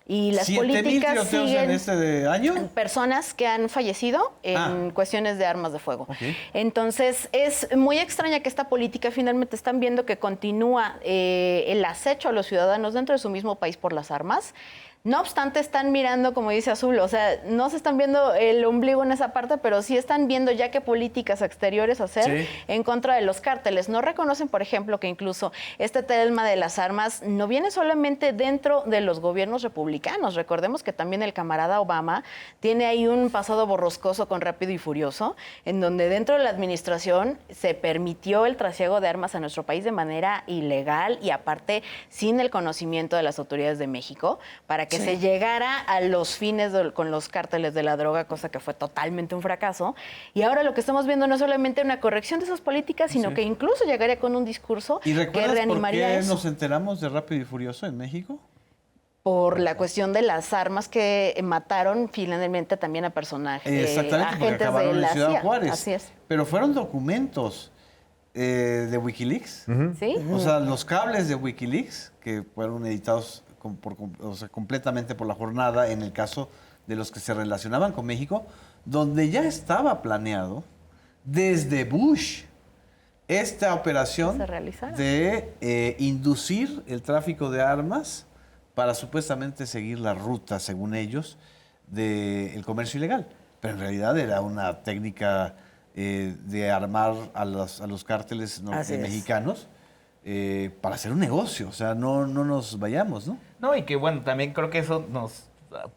Y las 7,000 políticas tiroteos siguen en este año. Personas que han fallecido en cuestiones de armas de fuego. Okay. Entonces, es muy extraña que esta política finalmente están viendo que continúa el acecho a los ciudadanos dentro de su mismo país por las armas. No obstante, están mirando, como dice Azul, o sea, no se están viendo el ombligo en esa parte, pero sí están viendo ya qué políticas exteriores hacer en contra de los cárteles. No reconocen, por ejemplo, que incluso este tema de las armas no viene solamente dentro de los gobiernos republicanos. Recordemos que también el camarada Obama tiene ahí un pasado borroscoso con Rápido y Furioso, en donde dentro de la administración se permitió el trasiego de armas a nuestro país de manera ilegal y aparte sin el conocimiento de las autoridades de México, para que se llegara a los fines con los cárteles de la droga, cosa que fue totalmente un fracaso. Y ahora lo que estamos viendo no es solamente una corrección de esas políticas, sino que incluso llegaría con un discurso ¿Y que reanimaría por qué eso. nos enteramos de Rápido y Furioso en México? Por la cuestión de las armas que mataron finalmente también a personajes, Exactamente, porque agentes acabaron de en la Ciudad CIA. Juárez. Así es. Pero fueron documentos de Wikileaks. ¿Sí? O sea, los cables de Wikileaks, que fueron editados completamente por La Jornada, en el caso de los que se relacionaban con México, donde ya estaba planeado desde Bush esta operación de inducir el tráfico de armas para supuestamente seguir la ruta, según ellos, del comercio ilegal. pero en realidad era una técnica de armar a los cárteles Así es. mexicanos para hacer un negocio. O sea, no nos vayamos, ¿no? No, y que bueno, también creo que eso nos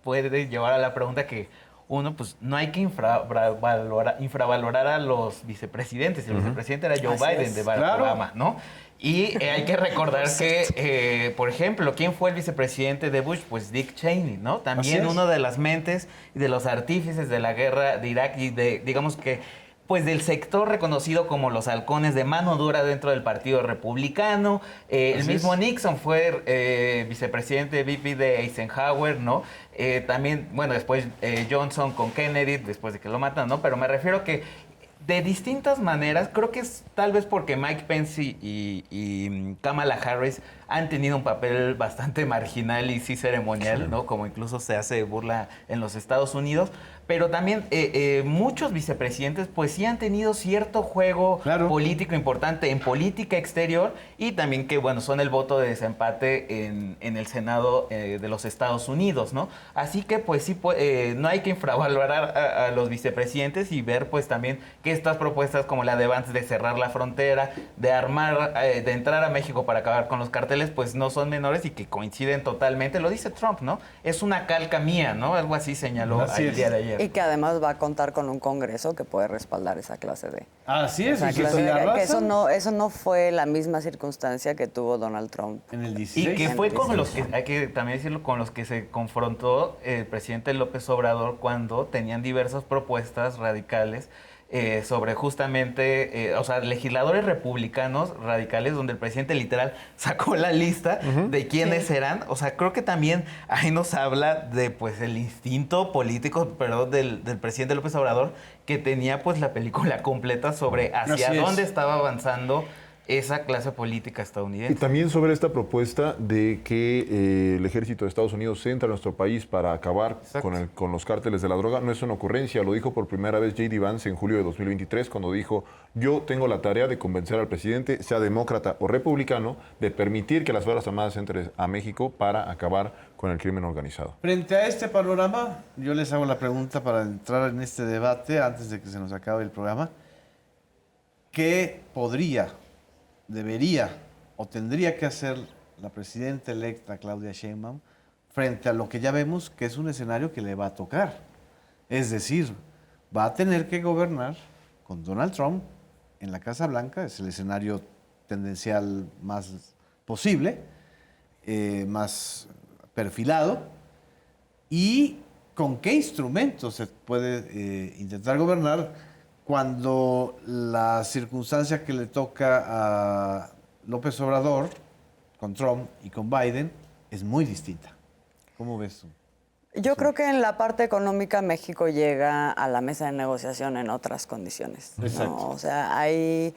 puede llevar a la pregunta que uno, pues no hay que infravalorar a los vicepresidentes. El vicepresidente era Joe Así Biden es. de Barack Claro. Obama, ¿no? Y hay que recordar que, por ejemplo, ¿quién fue el vicepresidente de Bush? Pues Dick Cheney, ¿no? También Así es. uno de las mentes y de los artífices de la guerra de Irak y de, digamos que, pues del sector reconocido como los halcones de mano dura dentro del Partido Republicano. El Así mismo es. Nixon fue vicepresidente VP de Eisenhower, ¿no? También, bueno, después Johnson con Kennedy, después de que lo matan, ¿no? Pero me refiero que de distintas maneras, creo que es tal vez porque Mike Pence y Kamala Harris han tenido un papel bastante marginal y sí ceremonial, ¿no? Como incluso se hace burla en los Estados Unidos. Pero también muchos vicepresidentes pues sí han tenido cierto juego Claro. político importante en política exterior y también que, bueno, son el voto de desempate en el Senado de los Estados Unidos, ¿no? Así que pues sí, no hay que infravalorar a los vicepresidentes y ver pues también que estas propuestas como la de Vance de cerrar la frontera, de armar, de entrar a México para acabar con los carteles, pues no son menores y que coinciden totalmente. Lo dice Trump, ¿no? Es una calca mía, ¿no? Algo así señaló Así el es. día de ayer. Y que además va a contar con un Congreso que puede respaldar esa clase de... Así es. esa y si clase se de- que arrasan eso no fue la misma circunstancia que tuvo Donald Trump. en el 16. Y que fue con Antes. los que, hay que también decirlo, con los que se confrontó el presidente López Obrador cuando tenían diversas propuestas radicales sobre justamente, o sea, legisladores republicanos radicales, donde el presidente literal sacó la lista de quiénes eran. O sea, creo que también ahí nos habla de, pues, el instinto político, perdón, del presidente López Obrador, que tenía, pues, la película completa sobre hacia Así es. dónde estaba avanzando esa clase política Y estadounidense. también sobre esta propuesta de que el ejército de Estados Unidos entra a nuestro país para acabar Exacto. con los cárteles de la droga, no es una ocurrencia, lo dijo por primera vez J.D. Vance en julio de 2023 cuando dijo: yo tengo la tarea de convencer al presidente, sea demócrata o republicano, de permitir que las Fuerzas Armadas entren a México para acabar con el crimen organizado. Frente a este panorama, yo les hago la pregunta para entrar en este debate antes de que se nos acabe el programa. ¿Qué podría, debería o tendría que hacer la presidenta electa Claudia Sheinbaum frente a lo que ya vemos que es un escenario que le va a tocar? Es decir, va a tener que gobernar con Donald Trump en la Casa Blanca, es el escenario tendencial más posible, más perfilado, y con qué instrumentos se puede intentar gobernar cuando la circunstancia que le toca a López Obrador con Trump y con Biden es muy distinta. ¿Cómo ves tú? Yo creo que en la parte económica México llega a la mesa de negociación en otras condiciones, ¿no? Exacto. O sea, hay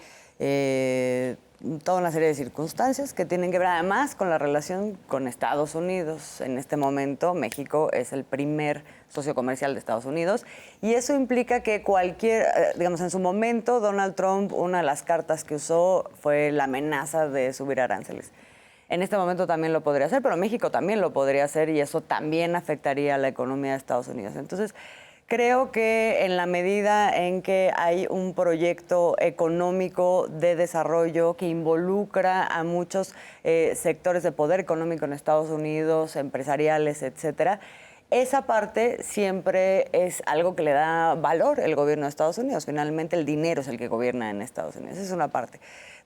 toda una serie de circunstancias que tienen que ver además con la relación con Estados Unidos. En este momento México es el primer socio comercial de Estados Unidos y eso implica que digamos, en su momento Donald Trump, una de las cartas que usó fue la amenaza de subir aranceles. En este momento también lo podría hacer, pero México también lo podría hacer y eso también afectaría a la economía de Estados Unidos. Entonces, creo que en la medida en que hay un proyecto económico de desarrollo que involucra a muchos sectores de poder económico en Estados Unidos, empresariales, etcétera, esa parte siempre es algo que le da valor el gobierno de Estados Unidos. Finalmente, el dinero es el que gobierna en Estados Unidos. Esa es una parte.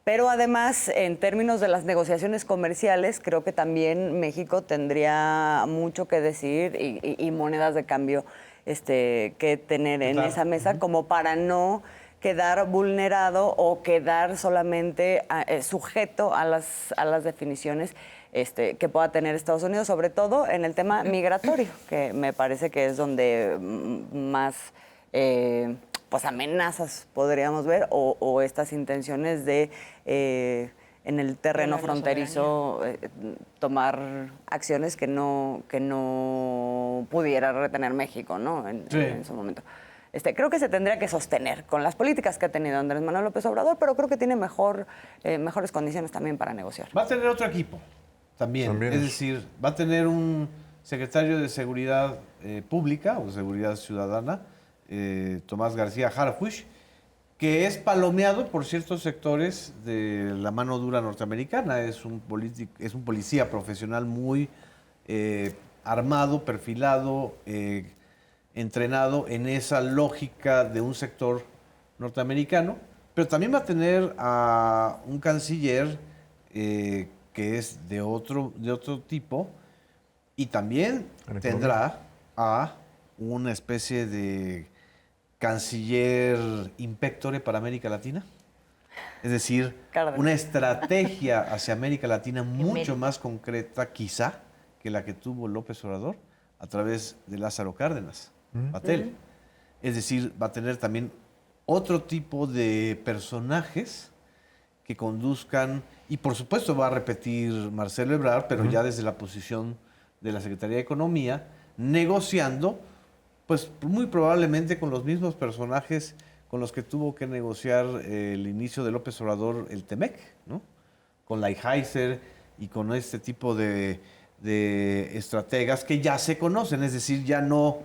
Pero además, en términos de las negociaciones comerciales, creo que también México tendría mucho que decir y monedas de cambio que tener en Claro. esa mesa como para no quedar vulnerado o quedar solamente sujeto a las definiciones que pueda tener Estados Unidos, sobre todo en el tema migratorio, que me parece que es donde más pues amenazas podríamos ver o estas intenciones de en el terreno Violar la fronterizo tomar acciones que no pudiera retener México, ¿no? En su momento. Creo que se tendría que sostener con las políticas que ha tenido Andrés Manuel López Obrador, pero creo que tiene mejores condiciones también para negociar. Va a tener otro equipo también. Es decir, va a tener un secretario de Seguridad Pública o Seguridad Ciudadana Tomás García Harfuch, que es palomeado por ciertos sectores de la mano dura norteamericana. Es un policía profesional muy armado, perfilado, entrenado en esa lógica de un sector norteamericano, pero también va a tener a un canciller que es de otro tipo, y también tendrá a una especie de canciller inspectore para América Latina. Es decir, Cárdenas. una estrategia hacia América Latina mucho más concreta, quizá, que la que tuvo López Obrador a través de Lázaro Cárdenas, Batel. Es decir, va a tener también otro tipo de personajes que conduzcan, y por supuesto va a repetir Marcelo Ebrard, pero ya desde la posición de la Secretaría de Economía, negociando, pues muy probablemente con los mismos personajes con los que tuvo que negociar el inicio de López Obrador el TEMEC, ¿no? Con Lighthizer y con este tipo de estrategas que ya se conocen, es decir, ya no...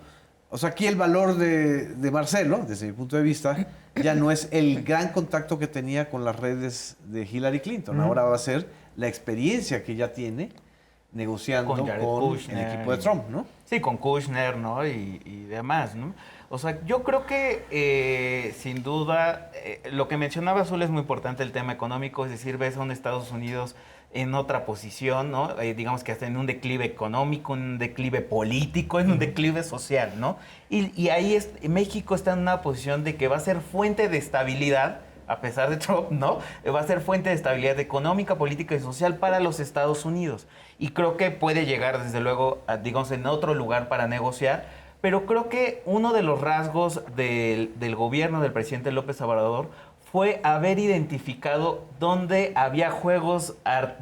O sea, aquí el valor de Marcelo, desde mi punto de vista, ya no es el gran contacto que tenía con las redes de Hillary Clinton. Ahora va a ser la experiencia que ya tiene negociando con el equipo de Trump, ¿no? Sí, con Kushner, ¿no? Y demás, ¿no? O sea, yo creo que sin duda lo que mencionaba Azul es muy importante, el tema económico, es decir, ves a un Estados Unidos en otra posición, ¿no? Digamos que hasta en un declive económico, en un declive político, en un declive social, ¿no? Y ahí México está en una posición de que va a ser fuente de estabilidad, a pesar de Trump, ¿no? Va a ser fuente de estabilidad económica, política y social para los Estados Unidos. Y creo que puede llegar, desde luego, digamos, en otro lugar para negociar. Pero creo que uno de los rasgos del gobierno del presidente López Obrador fue haber identificado dónde había juegos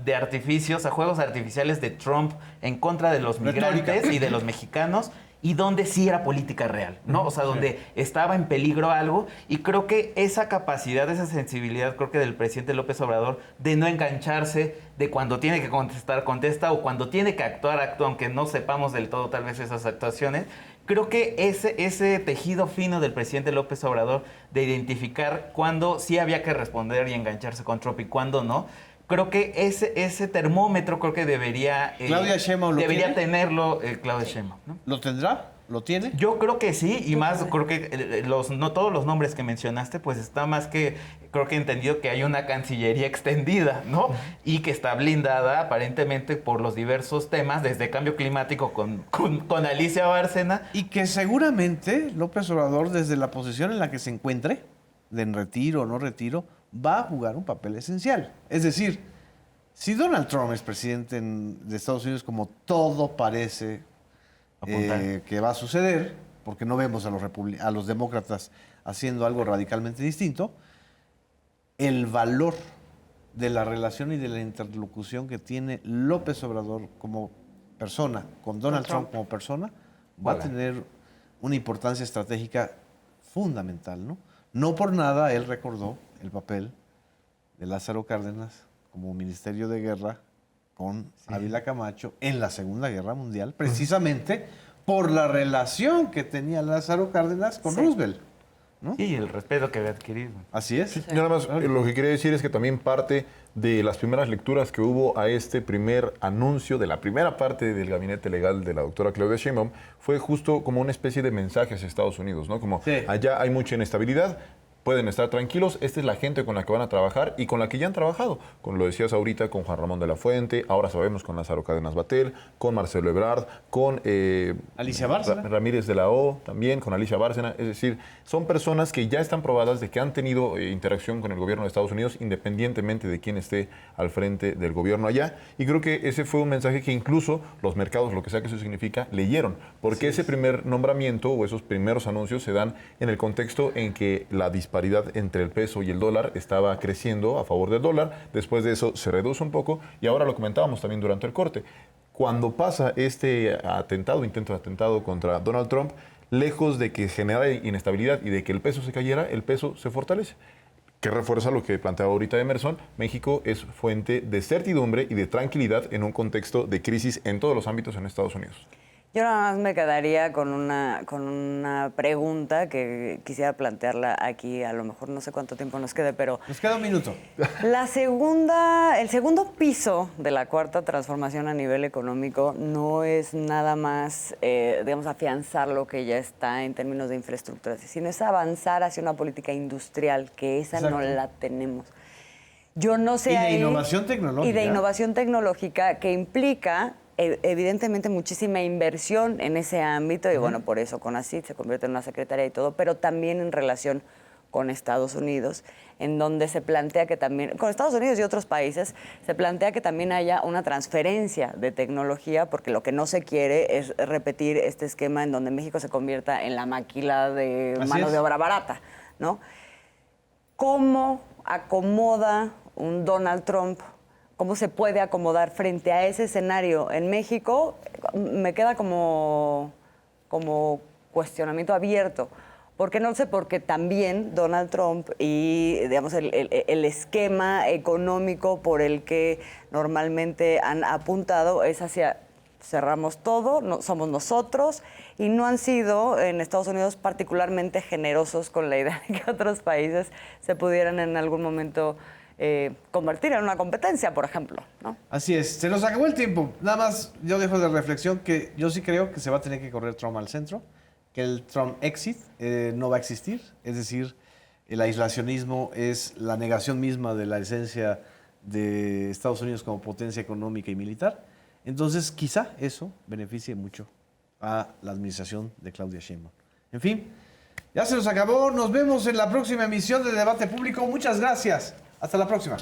de artificios, juegos artificiales de Trump en contra de los migrantes y de los mexicanos, y donde sí era política real, ¿no? O sea, donde estaba en peligro algo, y creo que esa capacidad, esa sensibilidad, creo que del presidente López Obrador, de no engancharse, de cuando tiene que contestar, contesta, o cuando tiene que actuar, actúa, aunque no sepamos del todo tal vez esas actuaciones. Creo que ese tejido fino del presidente López Obrador de identificar cuándo sí había que responder y engancharse con Trump y cuándo no, creo que ese termómetro creo que debería Claudia Sheinbaum lo debería tiene. tenerlo Claudia Sheinbaum, ¿no? ¿Lo tendrá? ¿Lo tiene? Yo creo que sí, y más creo que no todos los nombres que mencionaste, pues está más que, creo que entendido que hay una cancillería extendida, ¿no? Y que está blindada aparentemente por los diversos temas, desde cambio climático con Alicia Bárcena. Y que seguramente López Obrador, desde la posición en la que se encuentre, de en retiro o no retiro, va a jugar un papel esencial. Es decir, si Donald Trump es presidente de Estados Unidos, como todo parece que va a suceder, porque no vemos a los demócratas haciendo algo radicalmente distinto, el valor de la relación y de la interlocución que tiene López Obrador como persona, con Donald Trump como persona, va a tener una importancia estratégica fundamental, ¿no? No por nada él recordó el papel de Lázaro Cárdenas como Ministerio de Guerra con Ávila Camacho en la Segunda Guerra Mundial, precisamente por la relación que tenía Lázaro Cárdenas con Roosevelt, ¿no? Sí, el respeto que había adquirido. Así es. Y nada más, lo que quería decir es que también parte de las primeras lecturas que hubo a este primer anuncio de la primera parte del gabinete legal de la doctora Claudia Sheinbaum fue justo como una especie de mensaje hacia Estados Unidos, ¿no? Como allá hay mucha inestabilidad, pueden estar tranquilos, esta es la gente con la que van a trabajar y con la que ya han trabajado. Como lo decías ahorita, con Juan Ramón de la Fuente, ahora sabemos con Lázaro Cárdenas Batel, con Marcelo Ebrard, con Alicia Bárcena. Ramírez de la O, también con Alicia Bárcena. Es decir, son personas que ya están probadas de que han tenido interacción con el gobierno de Estados Unidos, independientemente de quién esté al frente del gobierno allá. Y creo que ese fue un mensaje que incluso los mercados, lo que sea que eso significa, leyeron. Porque ese primer nombramiento o esos primeros anuncios se dan en el contexto en que la disparidad entre el peso y el dólar estaba creciendo a favor del dólar. Después de eso se reduce un poco y ahora lo comentábamos también durante el corte. Cuando pasa este intento de atentado contra Donald Trump, lejos de que generara inestabilidad y de que el peso se cayera, el peso se fortalece. Que refuerza lo que planteaba ahorita Emerson, México es fuente de certidumbre y de tranquilidad en un contexto de crisis en todos los ámbitos en Estados Unidos. Yo nada más me quedaría con una pregunta que quisiera plantearla aquí. A lo mejor no sé cuánto tiempo nos quede, pero Nos queda un minuto. el segundo piso de la cuarta transformación a nivel económico no es nada más, digamos, afianzar lo que ya está en términos de infraestructura, sino es avanzar hacia una política industrial, que esa no Exacto. la tenemos. Yo no sé Y de ahí- innovación tecnológica. Y de innovación tecnológica que implica evidentemente muchísima inversión en ese ámbito y bueno, por eso CONACYT se convierte en una secretaría y todo, pero también en relación con Estados Unidos, en donde se plantea que también, con Estados Unidos y otros países, se plantea que también haya una transferencia de tecnología, porque lo que no se quiere es repetir este esquema en donde México se convierta en la maquila de Así mano es. de obra barata, ¿no? ¿Cómo acomoda un Donald Trump? ¿Cómo se puede acomodar frente a ese escenario en México? Me queda como cuestionamiento abierto. Porque no sé, porque también Donald Trump y, digamos, el esquema económico por el que normalmente han apuntado es hacia cerramos todo, no, somos nosotros, y no han sido en Estados Unidos particularmente generosos con la idea de que otros países se pudieran en algún momento convertir en una competencia, por ejemplo, ¿no? Así es, se nos acabó el tiempo. Nada más yo dejo de reflexión que yo sí creo que se va a tener que correr Trump al centro, que el Trump exit no va a existir, es decir, el aislacionismo es la negación misma de la esencia de Estados Unidos como potencia económica y militar. Entonces, quizá eso beneficie mucho a la administración de Claudia Sheinbaum. En fin, ya se nos acabó. Nos vemos en la próxima emisión de Debate Público. Muchas gracias. Hasta la próxima.